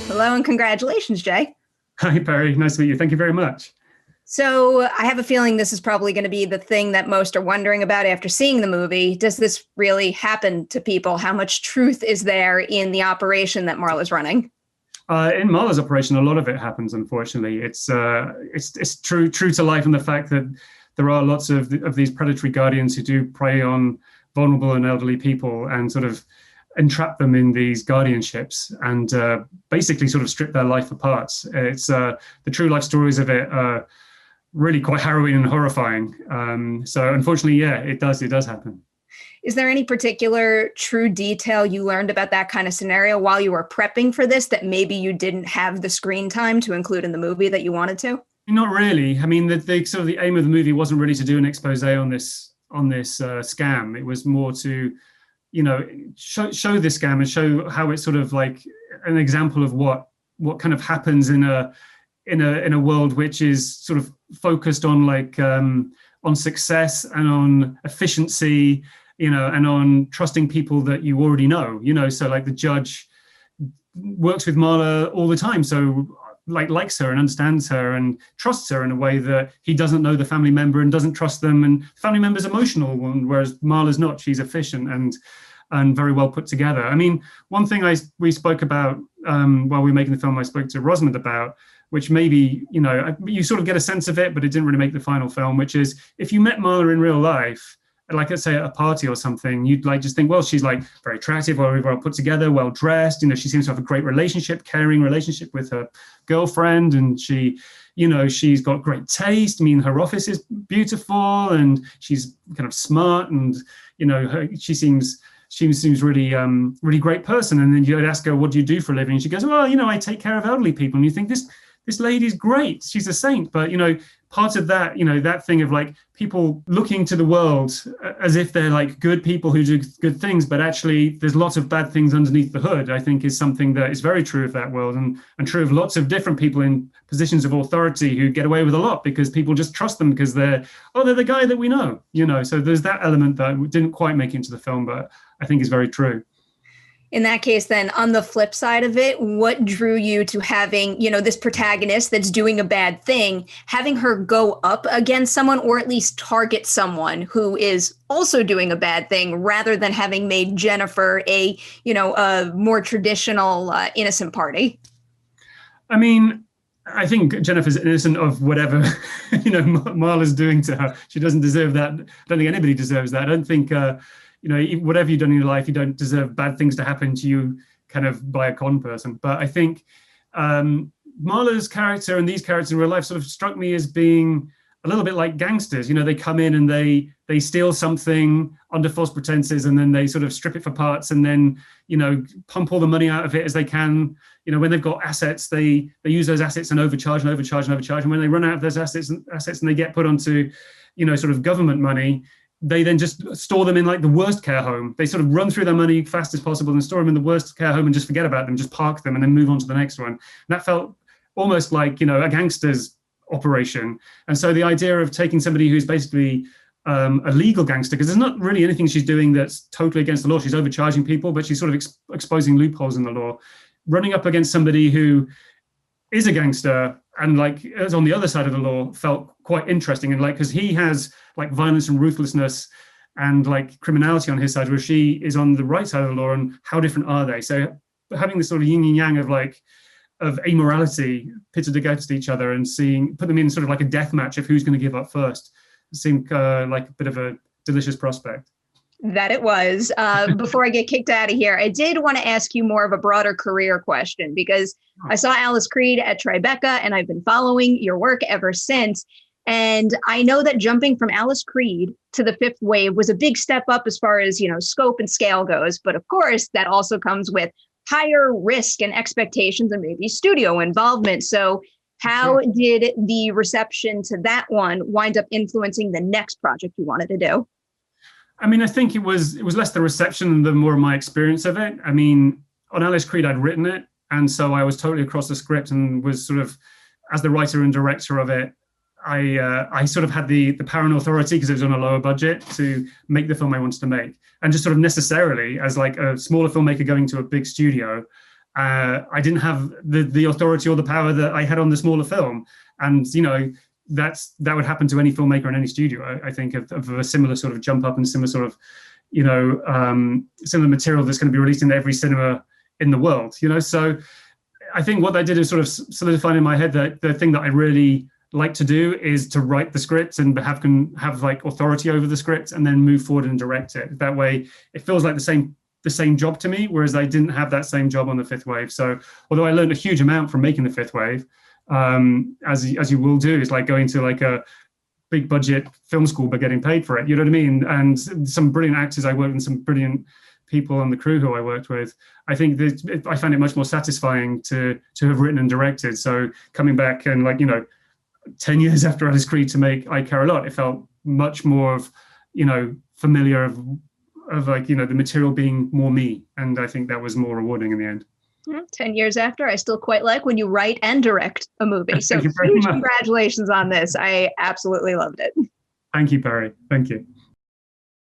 Hello and congratulations, Jay. Hi, Perry. Nice to meet you. Thank you very much. So I have a feeling this is probably going to be the thing that most are wondering about after seeing the movie. Does this really happen to people? How much truth is there in the operation that Marla's running? In Marla's operation, a lot of it happens. Unfortunately, it's true to life in the fact that there are lots of these predatory guardians who do prey on vulnerable and elderly people and sort of entrap them in these guardianships and basically sort of strip their life apart. It's the true life stories of it are really quite harrowing and horrifying. So unfortunately, yeah, it does happen. Is there any particular true detail you learned about that kind of scenario while you were prepping for this that maybe you didn't have the screen time to include in the movie that you wanted to? Not really. I mean, the sort of the aim of the movie wasn't really to do an expose on this scam. It was more to, show this scam and show how it's sort of like an example of what kind of happens in a world which is sort of focused on on success and on efficiency, and on trusting people that you already know, so like the judge works with Marla all the time. So likes her and understands her and trusts her in a way that he doesn't know the family member and doesn't trust them. And family member's emotional, whereas Marla's not. She's efficient and very well put together. I mean, one thing we spoke about while we were making the film, I spoke to Rosamund about, which maybe, you sort of get a sense of it, but it didn't really make the final film, which is if you met Marla in real life, like let's say at a party or something, you'd just think, well, she's like very attractive, very well put together, well dressed. She seems to have a great relationship, caring relationship with her girlfriend, and she's got great taste. I mean, her office is beautiful, and she's kind of smart, and she seems really really great person. And then you'd ask her, what do you do for a living? And she goes, well, I take care of elderly people. And you think this lady's great, she's a saint. But part of that, that thing of like people looking to the world as if they're like good people who do good things, but actually there's lots of bad things underneath the hood, I think is something that is very true of that world and true of lots of different people in positions of authority who get away with a lot because people just trust them because they're the guy that we know, so there's that element that didn't quite make it into the film, but I think is very true. In that case, then, on the flip side of it, what drew you to having, this protagonist that's doing a bad thing, having her go up against someone or at least target someone who is also doing a bad thing rather than having made Jennifer a more traditional innocent party? I mean, I think Jennifer's innocent of whatever, Marla's doing to her. She doesn't deserve that. I don't think anybody deserves that. I don't think... whatever you've done in your life, you don't deserve bad things to happen to you kind of by a con person. But I think Marla's character and these characters in real life sort of struck me as being a little bit like gangsters. They come in and they steal something under false pretenses and then they sort of strip it for parts and then, pump all the money out of it as they can. When they've got assets, they use those assets and overcharge. And when they run out of those assets and they get put onto, sort of government money, they then just store them in like the worst care home. They sort of run through their money fast as possible and store them in the worst care home and just forget about them, just park them and then move on to the next one. And that felt almost like, a gangster's operation. And so the idea of taking somebody who's basically a legal gangster, because there's not really anything she's doing that's totally against the law. She's overcharging people, but she's sort of exposing loopholes in the law. Running up against somebody who is a gangster and is on the other side of the law felt quite interesting. And because he has violence and ruthlessness and criminality on his side, where she is on the right side of the law, and how different are they? So having this sort of yin and yang of amorality pitted against each other and put them in sort of like a death match of who's going to give up first seemed like a bit of a delicious prospect. That it was. Before I get kicked out of here, I did want to ask you more of a broader career question, because I saw Alice Creed at Tribeca and I've been following your work ever since. And I know that jumping from Alice Creed to The Fifth Wave was a big step up as far as, scope and scale goes. But of course, that also comes with higher risk and expectations and maybe studio involvement. So how did the reception to that one wind up influencing the next project you wanted to do? I mean, I think it was less the reception than more my experience of it. I mean, on Alice Creed, I'd written it. And so I was totally across the script and was sort of, as the writer and director of it, I sort of had the power and authority, because it was on a lower budget, to make the film I wanted to make. and just sort of necessarily, as like a smaller filmmaker going to a big studio, I didn't have the authority or the power that I had on the smaller film. And, you know, that would happen to any filmmaker in any studio, I think, of a similar sort of jump up and similar sort of, you know, similar material that's going to be released in every cinema in the world, you know. So I think what I did is sort of solidifying in my head that the thing that I really like to do is to write the script and have like authority over the script, and then move forward and direct it. That way it feels like the same job to me, whereas I didn't have that same job on The Fifth Wave. So although I learned a huge amount from making The Fifth Wave, as you will do, is like going to like a big budget film school but getting paid for it, you know what I mean? And some brilliant actors I worked with, some brilliant people on the crew who I worked with. I think that I find it much more satisfying to have written and directed. So coming back and, like, you know, 10 years after Alice Creed to make I Care a Lot, it felt much more of, you know, familiar of like, you know, the material being more me. And I think that was more rewarding in the end. 10 years after, I still quite like when you write and direct a movie. So huge congratulations on this. I absolutely loved it. Thank you, Perry. Thank you.